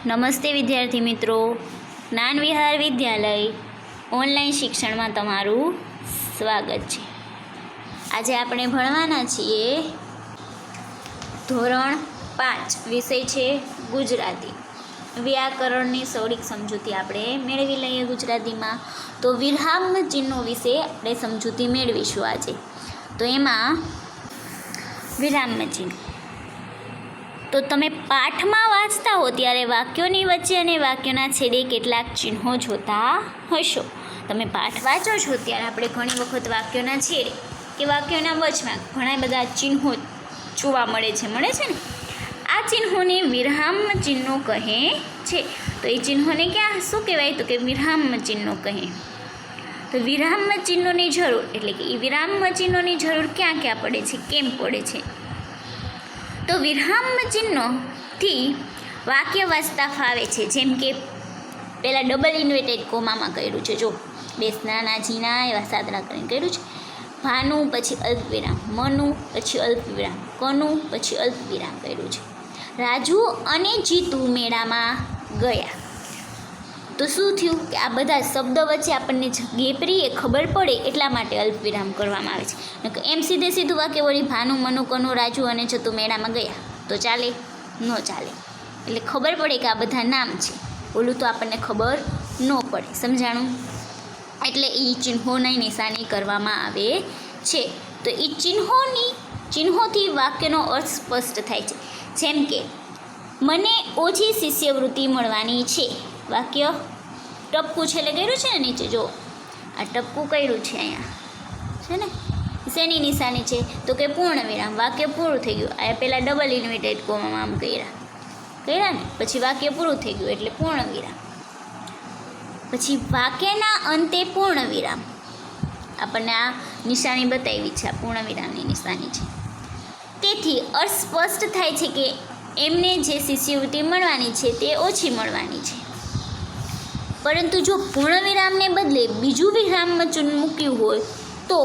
નમસ્તે વિદ્યાર્થી મિત્રો, જ્ઞાન વિહાર વિદ્યાલય ઓનલાઈન શિક્ષણમાં તમારું સ્વાગત છે. આજે આપણે ભણવાના છીએ ધોરણ 5, વિષય છે ગુજરાતી. વ્યાકરણની સૌરિક સમજૂતી આપણે મેળવી લઈએ ગુજરાતીમાં. તો વિરામ ચિહ્નો વિશે આપણે સમજૂતી મેળવીશું આજે. તો એમાં વિરામ ચિહ્ન તો તમે પાઠમાં વાંચતા હો ત્યારે વાક્યોની વચ્ચે અને વાક્યોના છેડે કેટલાક ચિહ્નો જોતા હશો. તમે પાઠ વાંચો છો ત્યારે આપણે ઘણી વખત વાક્યોના છેડે કે વાક્યોના વચમાં ઘણા બધા ચિહ્નો જોવા મળે છે ને. આ ચિહ્નોને વિરામ ચિહ્નો કહે છે. તો એ ચિહ્નોને શું કહેવાય? તો કે વિરામ ચિહ્નો કહે. તો વિરામ ચિહ્નોની જરૂર એટલે કે એ વિરામ ચિહ્નોની જરૂર ક્યાં ક્યાં પડે છે, કેમ પડે છે? તો વિરામ ચિહ્નોથી વાક્ય વાંચતા ફાવે છે. જેમ કે પહેલાં ડબલ ઇન્વર્ટેડ કોમામાં કર્યું છે, જો બેસના નાજીના એવા સાદરા કરીને કર્યું છે. ભાનું પછી અલ્પવિરામ, મનું પછી અલ્પવિરામ, કનું પછી અલ્પવિરામ કર્યું છે. રાજુ અને જીતુ મેળામાં ગયા. તો શું થયું કે આ બધા શબ્દ વચ્ચે આપણને ગેપરીએ ખબર પડે એટલા માટે અલ્પવિરામ કરવામાં આવે છે. એમ સીધું વાક્ય વળી ભાનું, મનું, કનું, રાજુ અને જીતુ મેળામાં ગયા તો ચાલે? ન ચાલે. એટલે ખબર પડે કે આ બધા નામ છે, ઓલું તો આપણને ખબર ન પડે. સમજાણું? એટલે એ ચિહ્નોની નિશાની કરવામાં આવે છે. તો એ ચિહ્નોથી વાક્યનો અર્થ સ્પષ્ટ થાય છે. જેમ કે મને ઓછી શિષ્યવૃત્તિ મળવાની છે. વાક્ય ટપકું છેલ્લે કર્યું છે ને નીચે, જો આ ટપકું કર્યું છે અહીંયા છે ને. શેની નિશાની છે? તો કે પૂર્ણ વિરામ. વાક્ય પૂરું થઈ ગયું. આ પહેલાં ડબલ ઇન્વર્ટેડ કોમામાં આમ કર્યા ને, પછી વાક્ય પૂરું થઈ ગયું એટલે પૂર્ણ વિરામ. પછી વાક્યના અંતે પૂર્ણ વિરામ. આપણને આ નિશાની બતાવી છે, આ પૂર્ણ વિરામની નિશાની છે. તેથી અર્થ સ્પષ્ટ થાય છે કે એમને જે શિષ્યવૃત્તિ મળવાની છે તે ઓછી મળવાની છે. પરંતુ જો પૂર્ણ વિરામને બદલે બીજું વિરામ ચિહ્ન મૂક્યું હોય તો,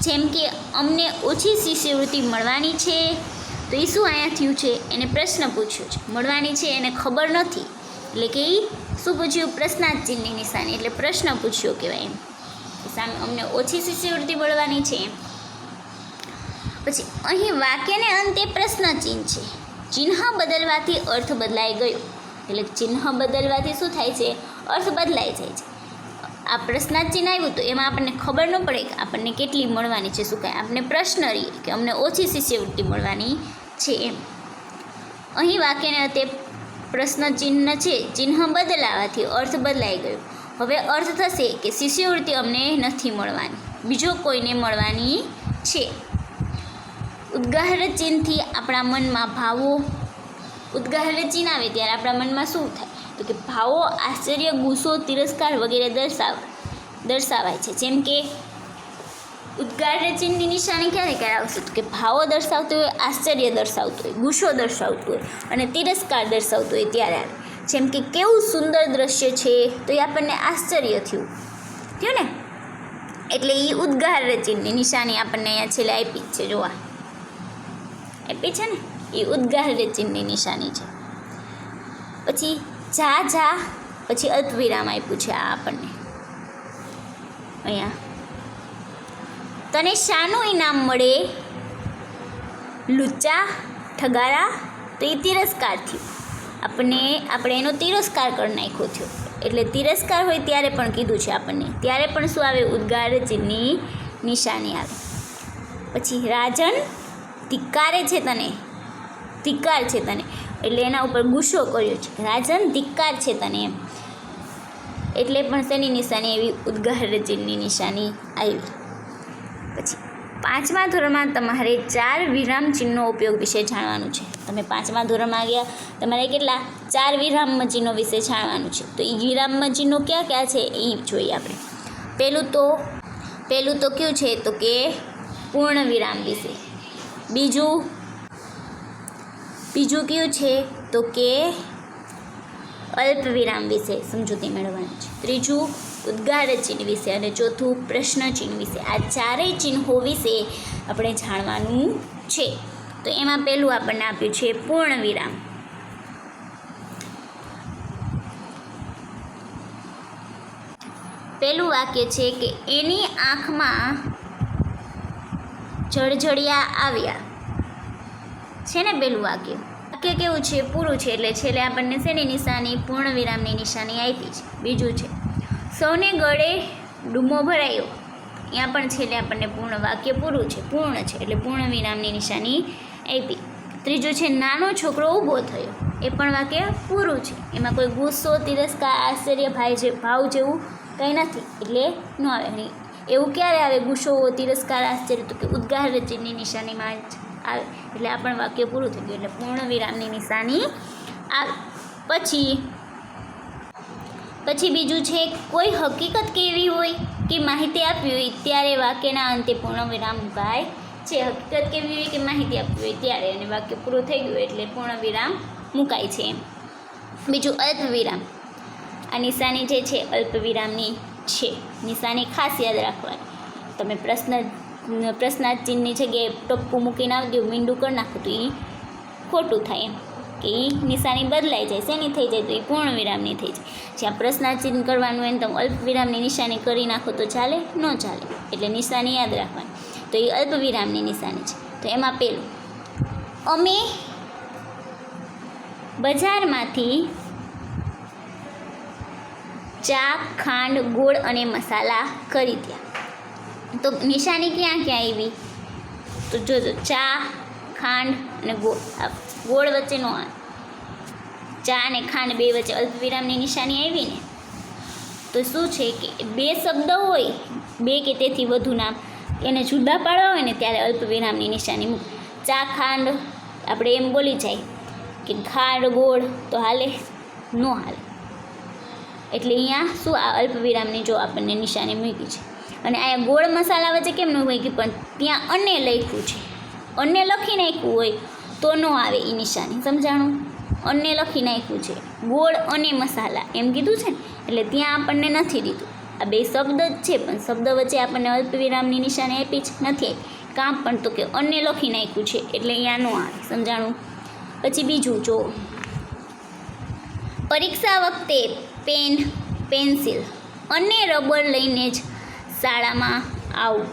જેમ કે અમને ઓછી શિષ્યવૃત્તિ મળવાની છે, તો એ શું અહીંયા થયું છે? એને પ્રશ્ન પૂછ્યો છે. મળવાની છે એને ખબર નથી, એટલે કે એ શું પૂછ્યું? પ્રશ્નાર્થ ચિહ્નની નિશાની, એટલે પ્રશ્ન પૂછ્યો કહેવાય. એમ સામે અમને ઓછી શિષ્યવૃત્તિ મળવાની છે એમ. પછી અહીં વાક્યને અંતે પ્રશ્ન ચિહ્ન છે. ચિહ્ન બદલવાથી અર્થ બદલાઈ ગયો. એટલે ચિહ્ન બદલવાથી શું થાય છે? અર્થ બદલાઈ જાય છે. આ પ્રશ્નાર્થ ચિહ્ન આવ્યું તો એમાં આપણને ખબર ન પડે કે આપણને કેટલી મળવાની છે. શું કાંઈ આપણને પ્રશ્ન રહીએ કે અમને ઓછી શિષ્યવૃત્તિ મળવાની છે એમ. અહીં વાક્યને અંતે પ્રશ્ન ચિહ્ન છે. ચિહ્ન બદલાવાથી અર્થ બદલાઈ ગયો. હવે અર્થ થશે કે શિષ્યવૃત્તિ અમને નથી મળવાની, બીજો કોઈને મળવાની છે. ઉદ્ગાર ચિહ્નથી આપણા મનમાં ભાવો, ઉદ્ગાર ચિહ્ન આવે ત્યારે આપણા મનમાં શું થાય? તો કે ભાવો, આશ્ચર્ય, ગુસ્સો, તિરસ્કાર વગેરે દર્શાવાય છે. જેમ કે ઉદ્ગાર ચિહ્નની નિશાની ક્યારે કરાવશે? તો કે ભાવો દર્શાવતો હોય, આશ્ચર્ય દર્શાવતો હોય, ગુસ્સો દર્શાવતો હોય અને તિરસ્કાર દર્શાવતો હોય ત્યારે આવે. જેમ કે કેવું સુંદર દ્રશ્ય છે, તો એ આપણને આશ્ચર્ય થયું ને. એટલે એ ઉદ્ગાર ચિહ્નની નિશાની આપણને અહીંયા છેલ્લે આપી જ છે. જોવા આપી છે ને, એ ઉદ્ગાર ચિહ્નની નિશાની છે. પછી જા પછી અલ્પવિરામ આપ્યું છે આ આપણને અહીંયા. તને શાનું ઇનામ મળે? લુચ્ચા, ઠગારા. તો એ તિરસ્કાર થયું. આપણે એનો તિરસ્કાર કરી નાખ્યો થયો. એટલે તિરસ્કાર હોય ત્યારે પણ કીધું છે આપણને, ત્યારે પણ શું આવે? ઉદ્ગાર ચિહ્નની નિશાની આવે. પછી રાજન ધિક્કારે છે તને, ધિક્કાર છે તને, એટલે એના ઉપર ગુસ્સો કર્યો છે. રાજન ધિક્કાર છે તને એમ. એટલે પણ શેની નિશાની એવી? ઉદ્ગાર ચિહ્નની નિશાની આવી. પછી 5મા ધોરણમાં તમારે 4 વિરામ ચિહ્નો ઉપયોગ વિશે જાણવાનું છે. તમે 5મા ધોરણમાં ગયા, તમારે કેટલા? 4 વિરામ ચિહ્નો વિશે જાણવાનું છે. તો એ વિરામ ચિહ્નો ક્યાં ક્યાં છે એ જોઈએ આપણે. પહેલું તો કયું છે? તો કે પૂર્ણ વિરામ વિશે. બીજું કયું છે? તો કે અલ્પ વિરામ વિશે સમજૂતી મેળવવાની છે. ત્રીજું ઉદ્ગાર ચિહ્ન વિશે અને ચોથું પ્રશ્ન ચિહ્ન વિશે. આ ચારેય ચિહ્નો વિશે આપણે જાણવાનું છે. તો એમાં પહેલું આપણને આપ્યું છે પૂર્ણ વિરામ. પહેલું વાક્ય છે કે એની આંખમાં જળજળિયા આવ્યા છે ને પહેલું વાક્ય. વાક્ય કેવું છે? પૂરું છે. એટલે છેલ્લે આપણને શેની નિશાની? પૂર્ણ વિરામની નિશાની આપી છે. બીજું છે સૌને ગળે ડૂમો ભરાયો. અહીંયા પણ છેલ્લે આપણને પૂર્ણ વાક્ય પૂરું છે, પૂર્ણ છે એટલે પૂર્ણ વિરામની નિશાની આપી. ત્રીજું છે નાનો છોકરો ઊભો થયો. એ પણ વાક્ય પૂરું છે. એમાં કોઈ ગુસ્સો, તિરસ્કાર, આશ્ચર્ય, ભાવ જેવું કંઈ નથી એટલે ન આવે. એવું ક્યારે આવે ગુસ્સો, તિરસ્કાર, આશ્ચર્ય? તો કે ઉદ્ગાર રચિનની નિશાનીમાં જ આવે એટલે આ પણ વાક્ય પૂરું થઈ ગયું એટલે પૂર્ણ વિરામની નિશાની આવે. પછી બીજું છે કોઈ હકીકત કેવી હોય કે માહિતી આપવી હોય ત્યારે વાક્યના અંતે પૂર્ણ વિરામ મુકાય છે. હકીકત કેવી હોય કે માહિતી આપવી હોય ત્યારે અને વાક્ય પૂરું થઈ ગયું એટલે પૂર્ણ વિરામ મુકાય છે. બીજું અલ્પ વિરામ. આ નિશાની જે છે અલ્પ વિરામની છે. નિશાની ખાસ યાદ રાખવાની. તમે પ્રશ્નાર્થ ચિહ્નની જગ્યાએ ટપ્પું મૂકીને આવી દો, મીંડું કરી નાખો તો એ ખોટું થાય એમ કે એ નિશાની બદલાઈ જાય. શેની થઈ જાય? તો એ પૂર્ણ વિરામની થઈ જાય. જ્યાં પ્રશ્નાર્થ ચિહ્ન કરવાનું હોય ને તમે અલ્પ વિરામની નિશાની કરી નાખો તો ચાલે? ન ચાલે. એટલે નિશાની યાદ રાખવાની. તો એ અલ્પ વિરામની નિશાની છે. તો એમાં પહેલું અમે બજારમાંથી ચા, ખાંડ, ગોળ અને મસાલા ખરીદ્યા. તો નિશાની ક્યાં ક્યાં આવી? તો જોજો ચા, ખાંડ અને ગોળ વચ્ચેનો ચા અને ખાંડ બે વચ્ચે અલ્પ વિરામની નિશાની આવી ને. તો શું છે કે બે શબ્દ હોય, બે કે તેથી વધુ નામ, એને જુદા પાડવા હોય ને ત્યારે અલ્પ વિરામની નિશાની મૂક. ચા, ખાંડ આપણે એમ બોલી જાય કે ખાંડ, ગોળ તો હાલે? ન હાલે. એટલે અહીંયા શું આ અલ્પ વિરામની જો આપણને નિશાની મૂકી છે. અને અહીંયા ગોળ મસાલા વચ્ચે કેમ ન હોય કે પણ ત્યાં અન્ય લખ્યું છે, અન્ય લખી નાખ્યું હોય તો ન આવે એ નિશાની. સમજાણું? અન્ય લખી નાખ્યું છે, ગોળ અને મસાલા એમ કીધું છે ને એટલે ત્યાં આપણને નથી દીધું. આ બે શબ્દ જ છે પણ શબ્દ વચ્ચે આપણને અલ્પ વિરામની નિશાની આપી જ નથી. કામ પણ તો કે અન્ય લખી નાખ્યું છે એટલે અહીંયા ન આવે. સમજાણું? પછી બીજું જો પરીક્ષા વખતે પેન, પેન્સિલ અને રબર લઈને જ શાળામાં આવું.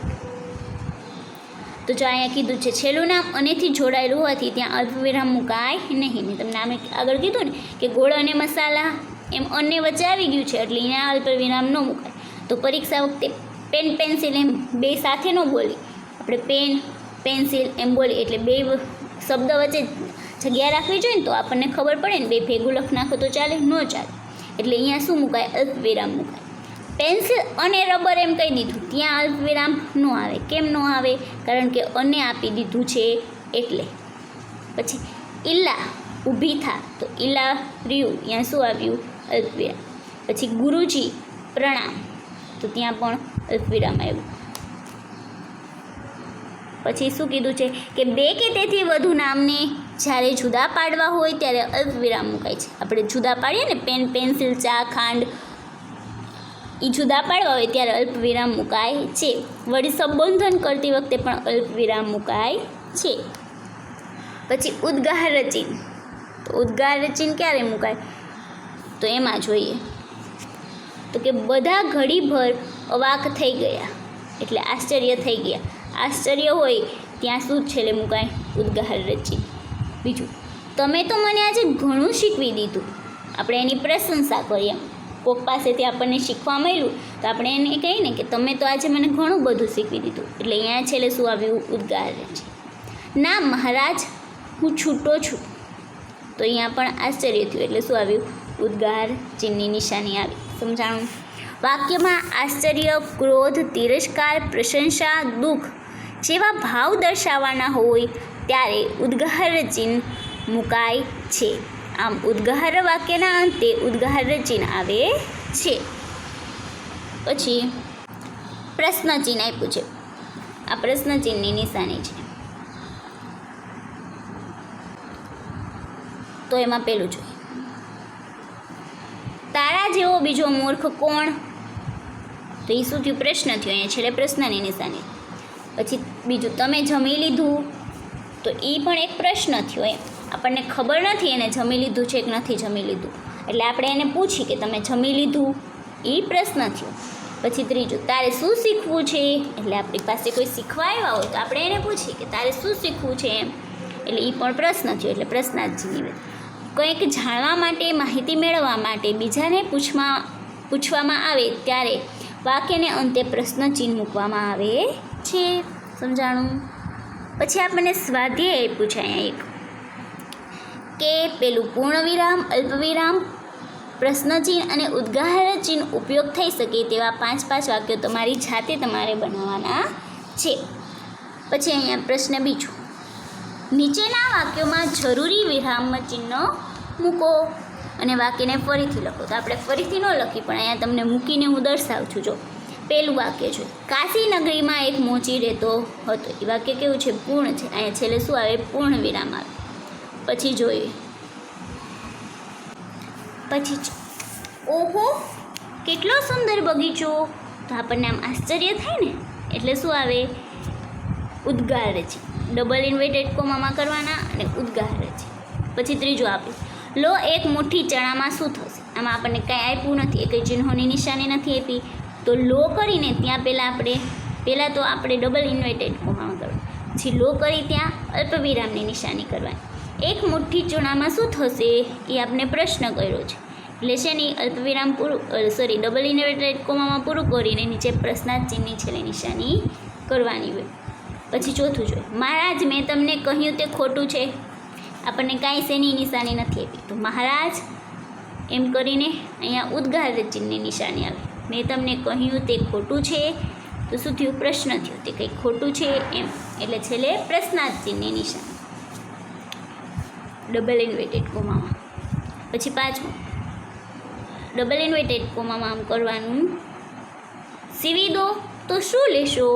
તો જો અહીંયા કીધું છે છેલ્લું નામ અનેથી જોડાયેલું હોવાથી ત્યાં અલ્પવિરામ મુકાય નહીં. મેં તમને નામે આગળ કીધું ને કે ગોળ અને મસાલા એમ અન્ય વચ્ચે આવી ગયું છે એટલે અહીંયા અલ્પવિરામ ન મુકાય. તો પરીક્ષા વખતે પેન, પેન્સિલ એમ બે સાથે ન બોલી, આપણે પેન, પેન્સિલ એમ બોલી એટલે બે શબ્દ વચ્ચે જગ્યા રાખવી જોઈએ ને તો આપણને ખબર પડે ને. બે ભેગું લખ નાખો તો ચાલે? ન ચાલે. એટલે અહીંયા શું મુકાય? અલ્પવિરામ મુકાય. પેન્સિલ અને રબર એમ કહી દીધું ત્યાં અલ્પવિરામ ન આવે. કેમ ન આવે? કારણ કે અને આપી દીધું છે એટલે. પછી ઈલા ઊભી થા તો ઈલા રહ્યું, ત્યાં શું આવ્યું? અલ્પવિરામ. પછી ગુરુજી પ્રણામ તો ત્યાં પણ અલ્પવિરામ આવ્યું. પછી શું કીધું છે કે બે કે તેથી વધુ નામને જ્યારે જુદા પાડવા હોય ત્યારે અલ્પવિરામ મુકાય છે. આપણે જુદા પાડીએ ને પેન, પેન્સિલ, ચા, ખાંડ એ જુદા પાડવા હોય ત્યારે અલ્પવિરામ મુકાય છે. વળી સંબોધન કરતી વખતે પણ અલ્પવિરામ મુકાય છે. પછી ઉદ્ગાર ચિહ્ન. તો ઉદ્ગાર ચિહ્ન ક્યારે મુકાય? તો એમાં જોઈએ તો કે બધા ઘડીભર અવાક થઈ ગયા એટલે આશ્ચર્ય થઈ ગયા. આશ્ચર્ય હોય ત્યાં શું છેલ્લે મુકાય? ઉદ્ગાર ચિહ્ન. બીજું તમે તો મને આજે ઘણું શીખવી દીધું. આપણે એની પ્રશંસા કરીએ. કોક પાસેથી આપણને શીખવા મળ્યું તો આપણે એને કહીએ ને કે તમે તો આજે મને ઘણું બધું શીખવી દીધું. એટલે અહીંયા છેલ્લે શું આવ્યું? ઉદ્ગાર ચિહ્ન. ના મહારાજ હું છૂટો છું તો અહીંયા પણ આશ્ચર્ય થયું એટલે શું આવ્યું? ઉદ્ગાર ચિહ્નની નિશાની આવી. સમજાણું? વાક્યમાં આશ્ચર્ય, ક્રોધ, તિરસ્કાર, પ્રશંસા, દુઃખ જેવા ભાવ દર્શાવવાના હોય ત્યારે ઉદ્ગાર ચિહ્ન મુકાય છે. આમ ઉદ્ગાર વાક્યના અંતે ઉદ્ગાર ચિહ્ન આવે છે. પછી પ્રશ્ન ચિહ્ન આપ્યું છે. આ પ્રશ્ન ચિહ્નની નિશાની છે. તો એમાં પેલું જોઈએ તારા જેવો બીજો મૂર્ખ કોણ? તો એ શું થયું? પ્રશ્ન થયો. અહીંયા છેલ્લે પ્રશ્નની નિશાની. પછી બીજું તમે જમી લીધું તો એ પણ એક પ્રશ્ન થયો. એમ આપણને ખબર નથી એને જમી લીધું છે કે નથી જમી લીધું એટલે આપણે એને પૂછી કે તમે જમી લીધું, એ પ્રશ્ન થયો. પછી ત્રીજું, તારે શું શીખવું છે? એટલે આપણી પાસે કોઈ શીખવા આવ્યા હોય તો આપણે એને પૂછીએ કે તારે શું શીખવું છે એમ, એટલે એ પણ પ્રશ્ન થયો, એટલે પ્રશ્નાર્થ નિવેદ. કંઈક જાણવા માટે, માહિતી મેળવવા માટે બીજાને પૂછવામાં આવે ત્યારે વાક્યને અંતે પ્રશ્ન ચિહ્ન મૂકવામાં આવે છે. સમજાણું? પછી આપણને સ્વાધ્યાય પૂછાય એક કે પેલું પૂર્ણવિરામ, અલ્પવિરામ, પ્રશ્નચિહ્ન અને ઉદ્ગાર ચિહ્ન ઉપયોગ થઈ શકે તેવા 5 વાક્યો તમારી જાતે તમારે બનાવવાના છે. પછી અહીંયા પ્રશ્ન બીજો, નીચેના વાક્યોમાં જરૂરી વિરામ ચિહ્ન મૂકો અને વાક્યને ફરીથી લખો. તો આપણે ફરીથી ન લખી પણ અહીંયા તમને મૂકીને હું દર્શાવું છું. જો પહેલું વાક્ય છે, કાશી નગરીમાં એક મોચી રહેતો હતો. એ વાક્ય કેવું છે? પૂર્ણ છે. અહીંયા છેલ્લે શું આવે? પૂર્ણ વિરામ આવે. પછી જોઈએ, પછી ઓહો કેટલો સુંદર બગીચો. તો આપણને આમ આશ્ચર્ય થાય ને, એટલે શું આવે? ઉદ્ગાર છે. ડબલ ઇન્વર્ટેડ કોમામાં કરવાના અને ઉદ્ગાર છે. પછી ત્રીજું આપે, લો એક મુઠ્ઠી ચણામાં શું થશે? આમાં આપણને કાંઈ આપ્યું નથી, એ કંઈ ચિહ્નોની નિશાની નથી આપી. તો લો કરીને ત્યાં પહેલાં તો આપણે ડબલ ઇન્વર્ટેડ કોમામાં કરવાનું, પછી લો કરી ત્યાં અલ્પવિરામની નિશાની કરવાની. એક મુઠ્ઠી ચણામાં શું થશે? એ આપણે પ્રશ્ન કર્યો છે, એટલે છે ને અલ્પવિરામ ડબલ ઇન્વર્ટેડ કોમામાં પૂરું કરીને નીચે પ્રશ્નાર્થ ચિહ્નની છેલ્લી નિશાની કરવાની હોય. પછી ચોથું જોઈએ, મહારાજ મેં તમને કહ્યું તે ખોટું છે. આપણને કાંઈ શેની નિશાની નથી આપી, તો મહારાજ એમ કરીને અહીંયા ઉદ્ગાર ચિહ્નની નિશાની આવે. મેં તમને કહ્યું તે ખોટું છે, તો શું થયું? પ્રશ્ન થયો, તે કંઈક ખોટું છે એમ, એટલે છેલ્લે પ્રશ્નાર્થ ચિહ્નની નિશાની ડબલ ઇન્વર્ટેડ કોમામાં. પછી પાંચમું, ડબલ ઇન્વર્ટેડ કોમામાં આમ કરવાનું, સીવી દો તો શું લેશો?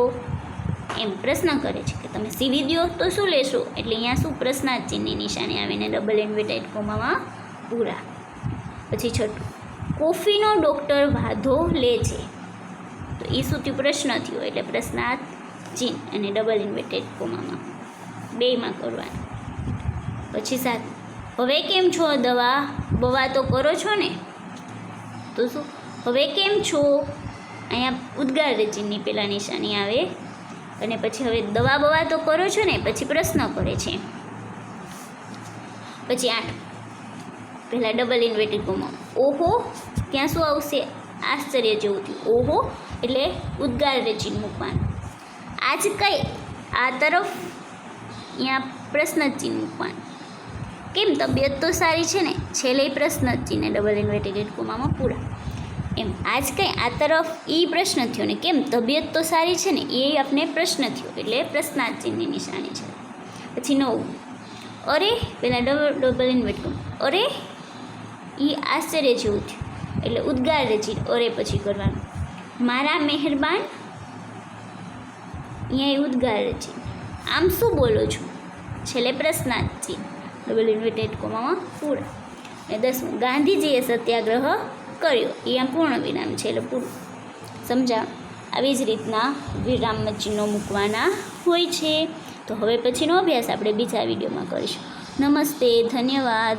એમ પ્રશ્ન કરે છે કે તમે સીવી દો તો શું લેશો? એટલે અહીંયા શું? પ્રશ્નાર્થ ચિહ્નની નિશાની આવીને ડબલ ઇન્વર્ટેડ કોમામાં પૂરા. પછી છઠ્ઠું, કોફીનો ડૉક્ટર વાધો લે છે. તો એ શું થયું? પ્રશ્ન થયો, એટલે પ્રશ્નાર્થ ચિહ્ન અને ડબલ ઇન્વર્ટેડ કોમામાં બેયમાં કરવાનું. પછી 7, હવે કેમ છો? બવા તો કરો છો ને? તો શું? હવે કેમ છો? અહીંયા ઉદ્ગાર ચિહ્નની પહેલાં નિશાની આવે, અને પછી હવે બવા તો કરો છો ને? પછી પ્રશ્ન કરે છે. પછી 8, પહેલાં ડબલ ઇન્વર્ટેડ કોમા, ઓહો ત્યાં શું આવશે? આશ્ચર્ય જેવું થયું. ઓહો એટલે ઉદ્ગાર ચિહ્ન મૂકવાનું. આજ કઈ? આ તરફ અહીંયા પ્રશ્ન ચિહ્ન મૂકવાનું. કેમ? તબિયત તો સારી છે ને? છેલ્લે પ્રશ્ન ચિહ્ન ડબલ ઇન્વર્ટેડ કોમામાં પૂરા. એમ આજ કંઈ? આ તરફ એ પ્રશ્ન થયો ને, કેમ? તબિયત તો સારી છે ને? એ આપણે પ્રશ્ન થયો, એટલે પ્રશ્નાર્થ ચિહ્નની નિશાની છે. પછી 9, અરે પહેલાં ડબલ ઇન્વર્ટેડ, અરે એ આશ્ચર્ય જેવું થયું, એટલે ઉદ્ગાર ચિહ્ન અરે પછી કરવાનું. મારા મહેરબાન, અહીંયા ઉદ્ગાર ચિહ્ન. આમ શું બોલો છો? છેલ્લે પ્રશ્નાર્થ ચિહ્ન ડબલ ઇન્વર્ટેડ કોમામાં પૂરા. અને 10મું, ગાંધીજીએ સત્યાગ્રહ કર્યો. એ આમ પૂર્ણ વિરામ છે, એટલે પૂરું. સમજા? આવી જ રીતના વિરામ ચિહ્નો મૂકવાના હોય છે. તો હવે પછીનો અભ્યાસ આપણે બીજા વિડીયોમાં કરીશું. નમસ્તે, ધન્યવાદ.